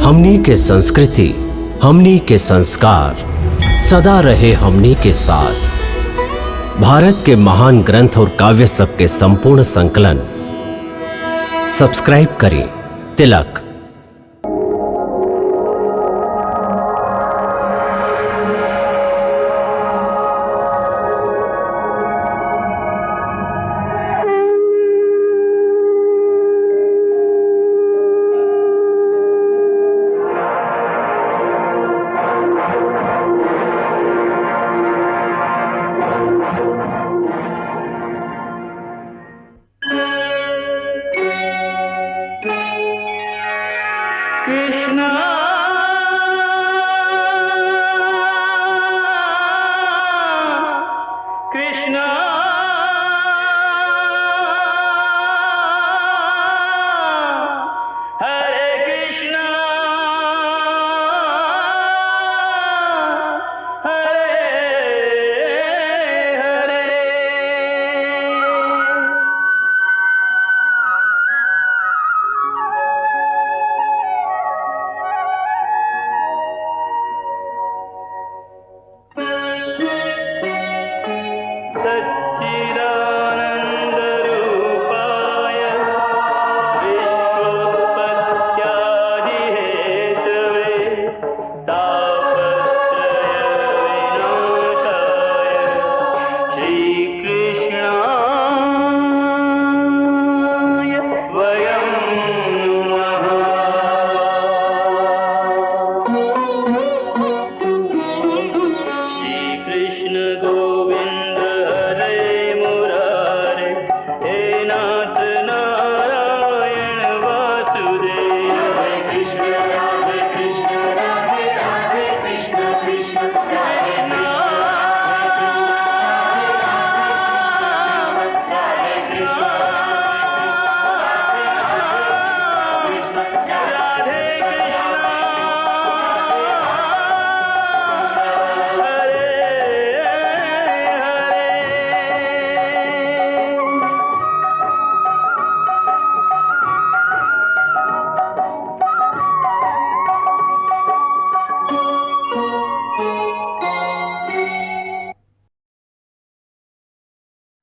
हमनी के संस्कृति, हमनी के संस्कार सदा रहे हमनी के साथ। भारत के महान ग्रंथ और काव्य सब के संपूर्ण संकलन सब्सक्राइब करें तिलक।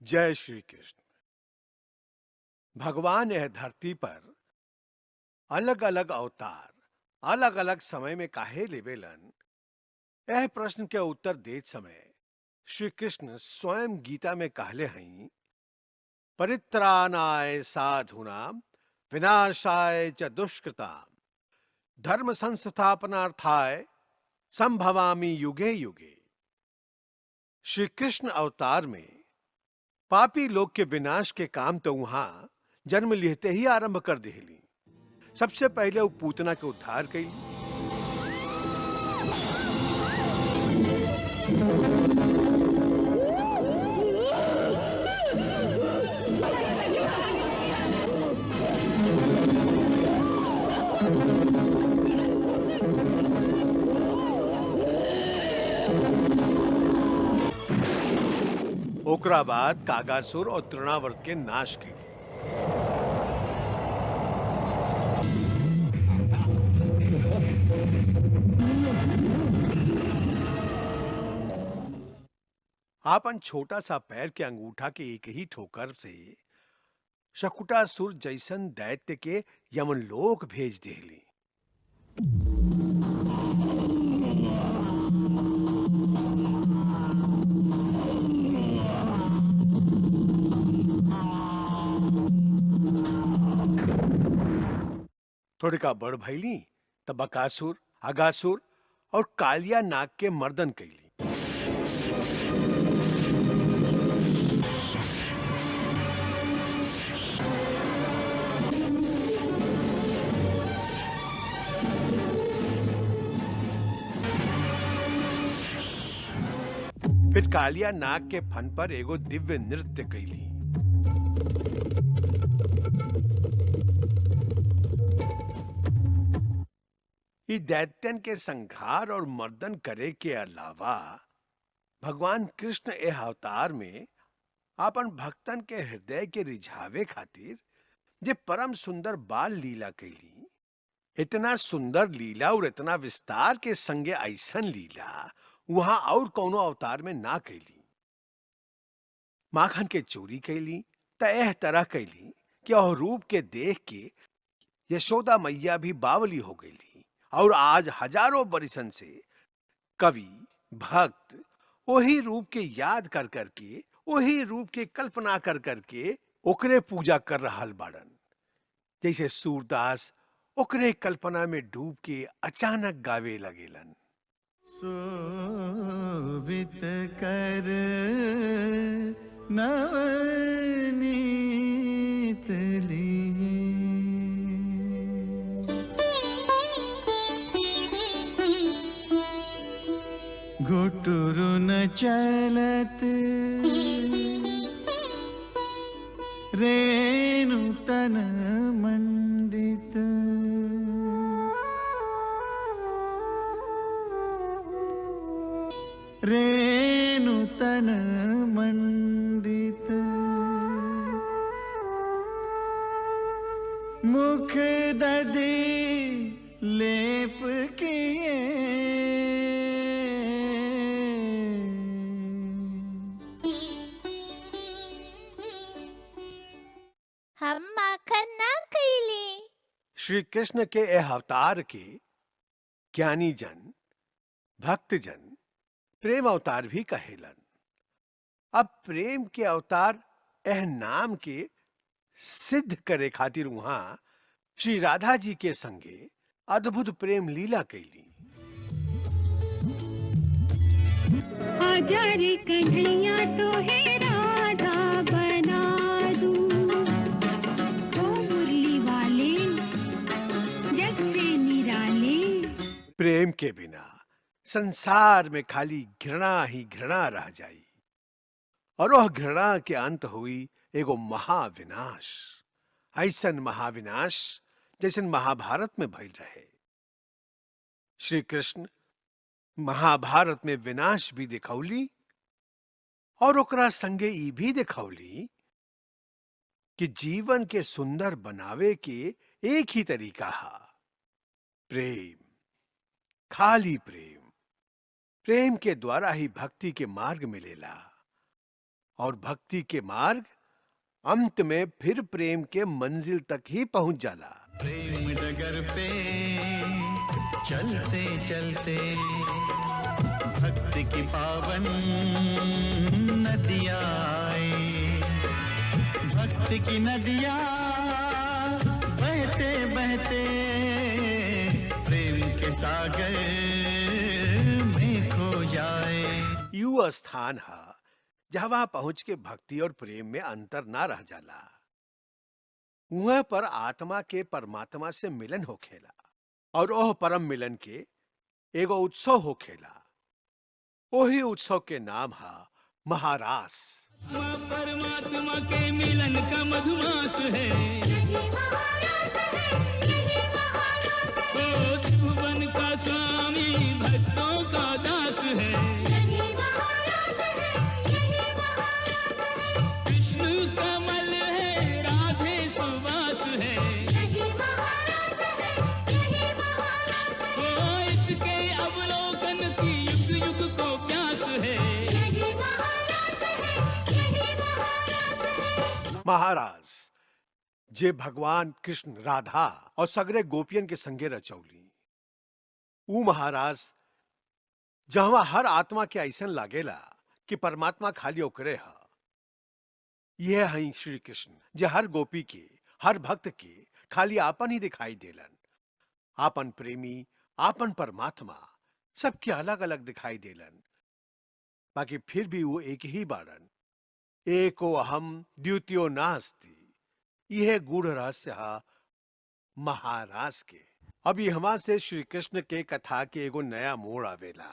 जय श्री कृष्ण। भगवान यह धरती पर अलग अलग अवतार अलग अलग समय में काहे लेवेलन, यह प्रश्न के उत्तर देत समय श्री कृष्ण स्वयं गीता में कहले हई, परित्राणाय साधूनां विनाशाय च दुष्कृतां धर्म संस्थापनार्थाय संभवामि युगे युगे। श्री कृष्ण अवतार में पापी लोग के विनाश के काम तो वहां जन्म लेते ही आरंभ कर देली। सबसे पहले वो पूतना के उद्धार कैली। ओकरा बाद कागासुर और तृणावर्त के नाश के लिए आपन छोटा सा पैर के अंगूठा के एक ही ठोकर से शकुटासुर जैसन दैत्य के यमलोक भेज देली। थोड़े का बड़ भैली तब बकासुर, अगासुर और कालिया नाग के मर्दन कैली। फिर कालिया नाग के फन पर एगो दिव्य नृत्य कैली। ई दैत्यन के संहार और मर्दन करे के अलावा भगवान कृष्ण एह अवतार में आपन भक्तन के हृदय के रिझावे खातिर जे परम सुंदर बाल लीला कैली इतना सुंदर लीला और इतना विस्तार के संगे ऐसन लीला वहां और कौनो अवतार में ना कैली। माखन के चोरी कैली त एह तरह कैली कि और रूप के देख के यशोदा मैया भी बावली हो गईली। और आज हजारों बरिसन से कवि भक्त वही रूप के याद कर करके, वही रूप के कल्पना कर करके ओकरे पूजा कर रहल बाड़न। जैसे सूरदास ओकरे कल्पना में डूब के अचानक गावे लगेलन। शोभित कर नवनीत लिए, घुटुरु न चलत रेणु तन मंडित, रेणु तन मंडित, मुख दधि लेप किए, हम माखन ना खैली। श्री कृष्ण के यह अवतार के ज्ञानी जन, भक्त जन प्रेम अवतार भी कहेलन। अब प्रेम के अवतार एह नाम के सिद्ध करे खातिर वहां श्री राधा जी के संगे अद्भुत प्रेम लीला कैली। आजा रे कन्हैया तो है राधा बना दूं, ओ मुरली वाले जग से निराले। प्रेम के बिना संसार में खाली घृणा ही घृणा रह जाई और वह घृणा के अंत हुई एगो महाविनाश। ऐसन महाविनाश जैसन महाभारत में भइल रहे। श्री कृष्ण महाभारत में विनाश भी दिखौली और ओकरा संगे ई भी दिखौली कि जीवन के सुंदर बनावे के एक ही तरीका है, प्रेम, खाली प्रेम। प्रेम के द्वारा ही भक्ति के मार्ग मिलेला और भक्ति के मार्ग अंत में फिर प्रेम के मंजिल तक ही पहुंच जाला। प्रेम डगर पे चलते चलते भक्ति की पावन नदियाँ आए, भक्ति की नदियाँ बहते बहते प्रेम के सागर में खो जाए। यू स्थान है जहां पहुंच के भक्ति और प्रेम में अंतर ना रह जाला। वहां पर आत्मा के परमात्मा से मिलन होखेला और ओह परम मिलन के एगो उत्सव होखेला। वही उत्सव के नाम है महारास। परमात्मा के मिलन का मधुमास है, त्रिभुवन का स्वामी भक्तों का दास है। विष्णु कमल है, राधे सुवास है, इसके अवलोकन की युग युग को प्यास है। महाराज जे भगवान कृष्ण, राधा और सगरे गोपियन के संगे रचौली। ऊ महाराज जहां हर आत्मा के ऐसन लागेला कि परमात्मा खाली ओकरे है। यह है श्री कृष्ण जे हर गोपी के, हर भक्त के खाली आपन ही दिखाई देलन। आपन प्रेमी, आपन परमात्मा सबके अलग अलग दिखाई देलन, बाकी फिर भी वो एक ही बाड़न। एको अहम द्वितीयो नास्ति, यह गूढ़ रहस्य है महाराज के। अब यहाँ से श्री कृष्ण के कथा के एगो नया मोड़ आवेला।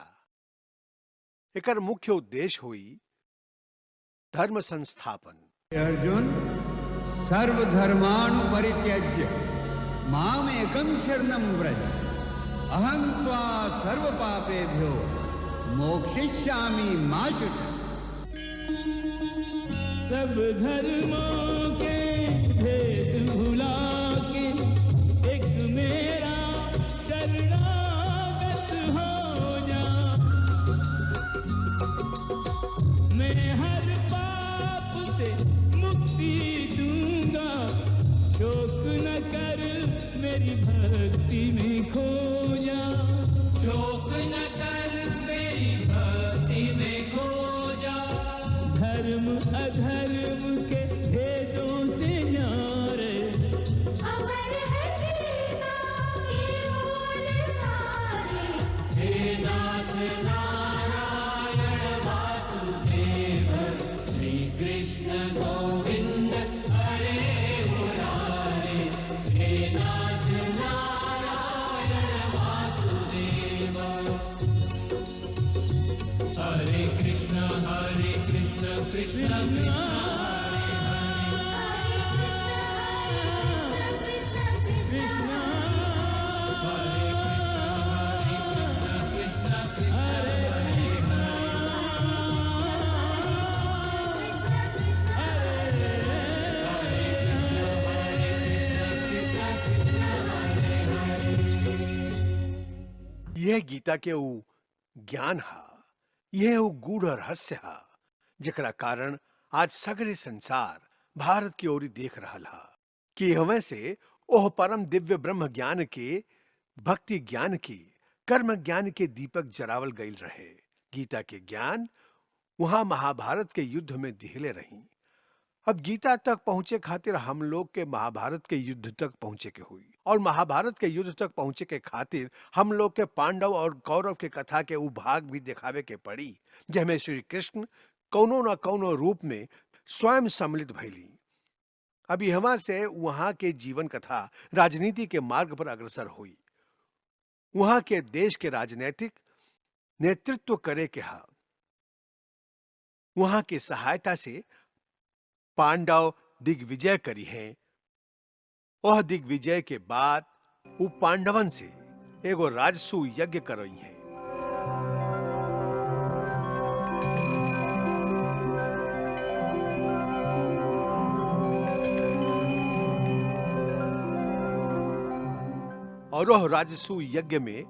एकर मुख्य उद्देश्य हुई धर्म संस्थापन। अर्जुन, सर्वधर्माणु परित्यज्य माम एकं शरणं व्रज, अहं त्वा सर्व पापेभ्यो मोक्षयिष्यामि मा शुचः। सब धर्मों के भेद भुला के एक मेरा शरणागत हो जा। मैं हर पाप से मुक्ति दूंगा, शोक न कर मेरी भक्ति में खो जा। शोक न कर मेरी भक्ति में खो जा। धर्म अधर्म के भेदों से न्यारे, अमर है गीता की बोल सारे। हे नाथ नारायण वासुदेव, श्री कृष्ण गोविंद हरे मुरारे। हे नाथ नारायण वासुदेव। हरे कृष्ण कृष्ण कृष्ण कृष्ण हरे कृष्ण हरे यह गीता के ऊ ज्ञान हा, यह ऊ गूढ़ रहस्य हा, जेकरा कारण आज सगरे संसार भारत की ओरी देख रहल हा कि हमें से ओह परम दिव्य ब्रह्म ज्ञान के, भक्ति ज्ञान के, कर्म ज्ञान के दीपक जरावल गईल रहे। गीता के ज्ञान वहां महाभारत के युद्ध में दिहले रही। अब गीता तक पहुंचे खातिर हम लोग के महाभारत के युद्ध तक पहुंचे के हुई, और महाभारत के युद्ध तक पहुंचे के खातिर हम लोग के पांडव और कौरव के कथा के उ भाग भी दिखावे के पड़ी, जेमे श्री कृष्ण कौनो न कौनो रूप में स्वयं सम्मिलित भइली। अभी हमा से वहां के जीवन कथा राजनीति के मार्ग पर अग्रसर हुई। वहां के देश के राजनीतिक नेतृत्व करे के हा। वहां की सहायता से पांडव दिग्विजय करी हैं। वह दिग्विजय के बाद वो पांडवन से एगो राजसू यज्ञ करई हैं। और वह राजसू यज्ञ में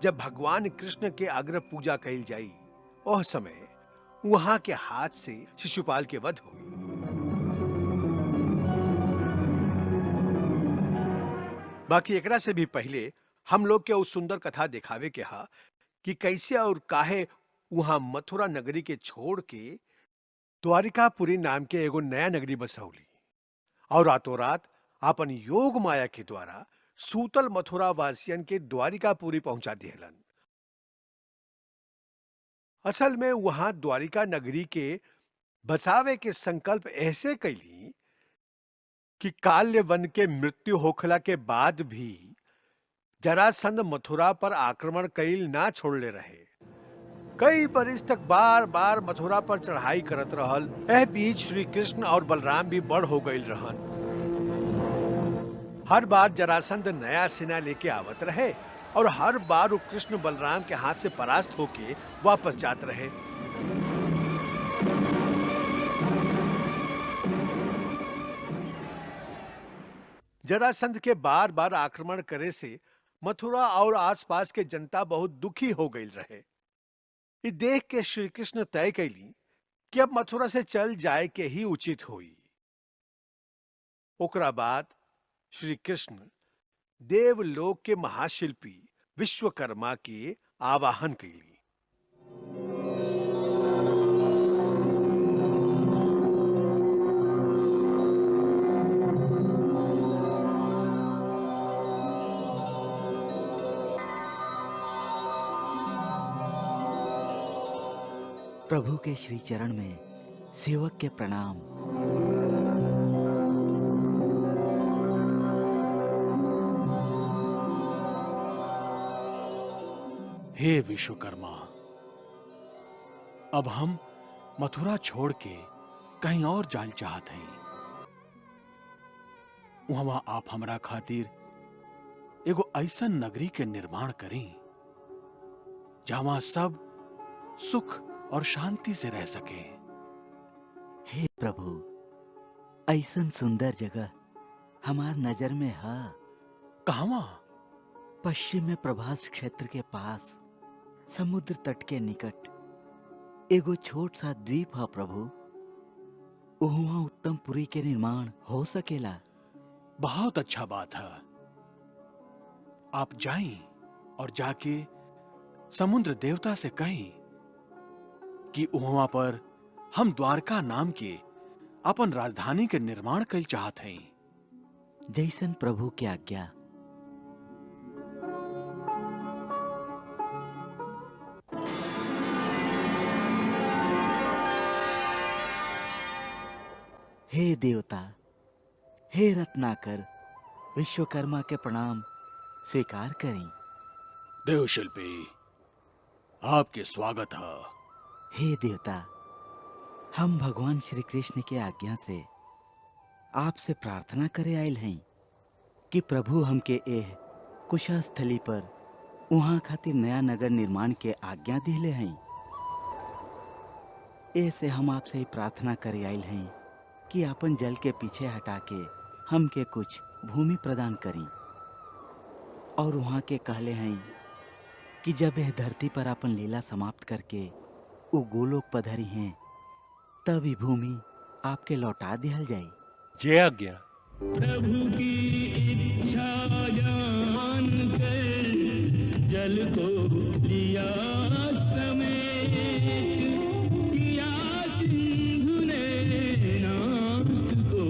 जब भगवान कृष्ण के अग्र पूजा कही जाई, वह समय वहां के हाथ से शिशुपाल के वध हुई। बाकी एकरा से भी पहले हम लोग के उस सुंदर कथा दिखावे के हा कि कैसे और काहे वहां मथुरा नगरी के छोड़ के द्वारिकापुरी नाम के एगो नया नगरी बसौली, और रातों रात अपन योग माया के द्वारा सूतल मथुरा वासियन के द्वारिकापुरी पहुंचा दिहलन। असल में वहां द्वारिका नगरी के बसावे के संकल्प ऐसे कैली कि काल्य वन के मृत्यु होखला के बाद भी जरासंध मथुरा पर आक्रमण कैल ना छोड़ले रहे। कई बरिस तक बार बार मथुरा पर चढ़ाई करत रहल। एह बीच श्री कृष्ण और बलराम भी बड़ हो गईल रहन। हर बार जरासंध नया सेना लेके आवत रहे और हर बार वो कृष्ण बलराम के हाथ से परास्त होके वापस जात रहे। जरासंध के बार बार आक्रमण करे से मथुरा और आसपास के जनता बहुत दुखी हो गई रहे। ये देख के श्री कृष्ण तय कैली कि अब मथुरा से चल जाए के ही उचित हुई। ओकरा बाद श्री कृष्ण देवलोक के महाशिल्पी विश्वकर्मा के आवाहन कैली। प्रभु के श्री चरण में सेवक के प्रणाम। हे विश्वकर्मा, अब हम मथुरा छोड़ के कहीं और जाल चाहत हैं। वहां आप हमरा खातिर एगो ऐसन नगरी के निर्माण करें जहां सब सुख और शांति से रह सके। हे प्रभु, ऐसन सुंदर जगह हमार नजर में है। कहवा? पश्चिम में प्रभास क्षेत्र के पास समुद्र तट के निकट एगो छोट सा द्वीप है प्रभु। वहाँ उत्तम पुरी के निर्माण हो सकेला। बहुत अच्छा बात है। आप जाएं और जाके समुद्र देवता से कहें कि वहां पर हम द्वारका नाम के अपन राजधानी के निर्माण कल चाहत हैं। जैसन प्रभु की आज्ञा। हे देवता, हे रत्नाकर, विश्वकर्मा के प्रणाम स्वीकार करें। देवशिल्पी, आपके स्वागत है। हे देवता, हम भगवान श्री कृष्ण के आज्ञा से आपसे प्रार्थना करे आयल हैं कि प्रभु हमके एह कुशा स्थली पर वहाँ खातिर नया नगर निर्माण के आज्ञा दिले हैं। ऐसे हम आपसे ही प्रार्थना करे आयल हैं कि अपन जल के पीछे हटा के हमके कुछ भूमि प्रदान करें। और वहाँ के कहले हैं कि जब यह धरती पर अपन लीला समाप्त करके वो गोलोक पधरी हैं, तभी भूमि आपके लौटा दिया जाए। जय आज्ञा। प्रभु की इच्छा जान कर जल को लिया समेत, किया सिंधु ने नाथ को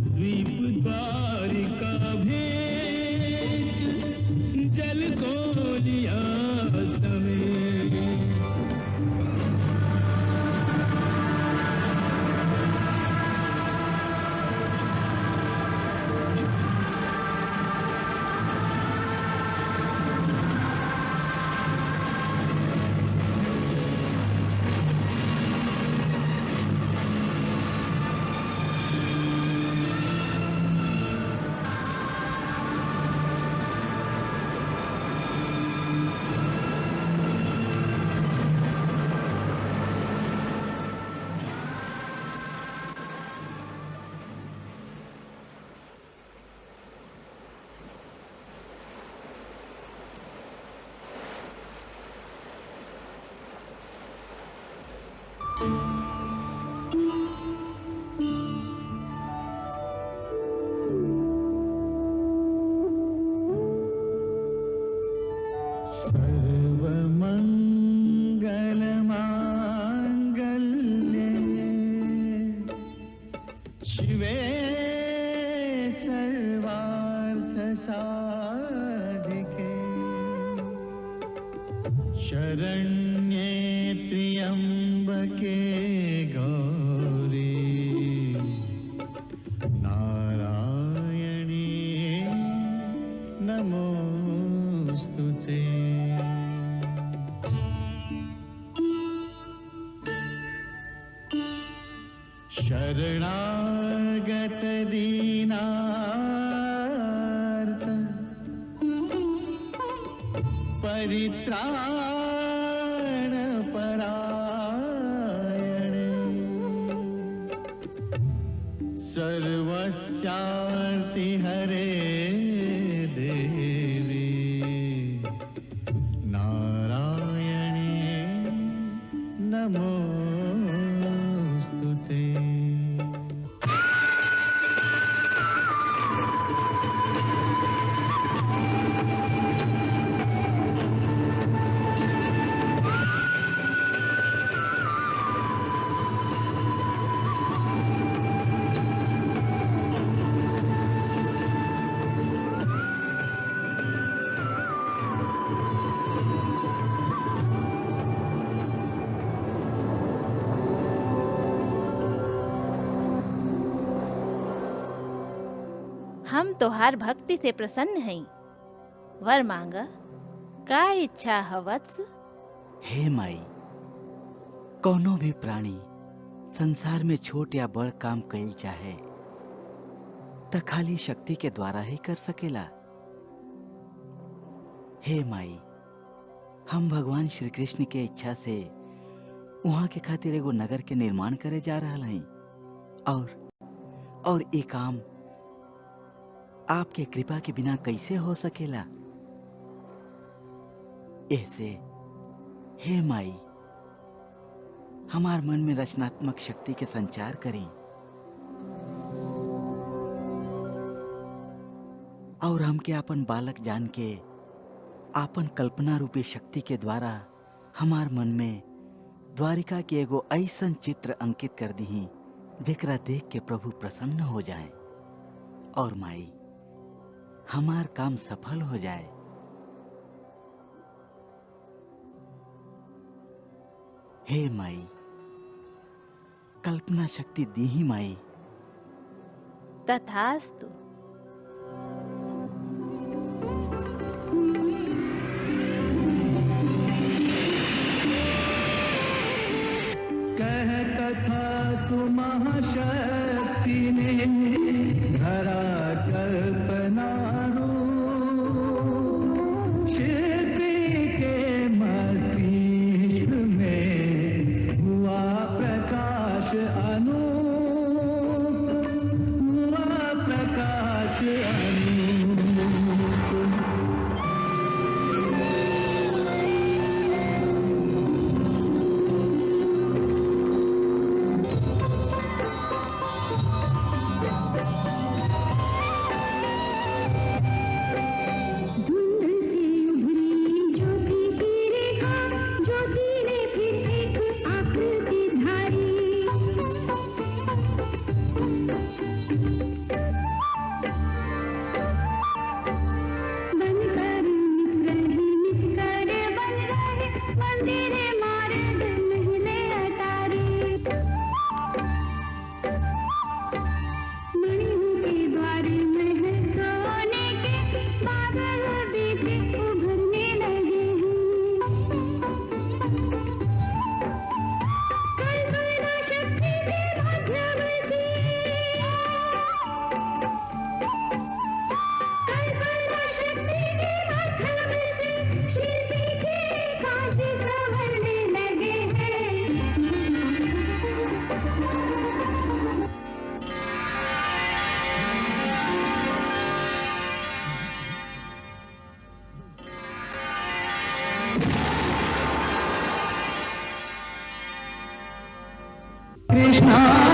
द्वीप द्वारिका भेंट, जल को लिया समेत। सर्वमङ्गलमाङ्गल्ये शिवे सर्वार्थसाधिके शरण्ये त्र्यम्बके गौरी नारायणी नमोस्तुते। शरणागत दीनार्त परित्राण परायणे सर्वस्यार्ति हरे देवी नारायणी नमोस्तुते। हम तोहार भक्ति से प्रसन्न हैं। वर मांगा, का इच्छा है वत्स? हे माई, कोनो भी प्राणी संसार में छोट या बड़ काम कईल चाहे त खाली शक्ति के द्वारा ही कर सकेला। हे माई, हम भगवान श्री कृष्ण के इच्छा से वहाँ के खातिर एगो नगर के निर्माण करे जा रहा हैं और ये काम आपके कृपा के बिना कैसे हो सकेला। ऐसे हे माई, हमार मन में रचनात्मक शक्ति के संचार करी और हमके अपन बालक जान के आपन कल्पना रूपी शक्ति के द्वारा हमार मन में द्वारिका के एगो ऐसन चित्र अंकित कर दी जेकरा देख के प्रभु प्रसन्न हो जाए और माई हमार काम सफल हो जाए। हे माई, कल्पना शक्ति दी ही माई। तथास्तु। कह कथा महाशक्ति ने धरा कल्पना रूप, शिल्पी के मस्तिष्क में हुआ प्रकाश अनूप, हुआ प्रकाश अनूप। कृष्णा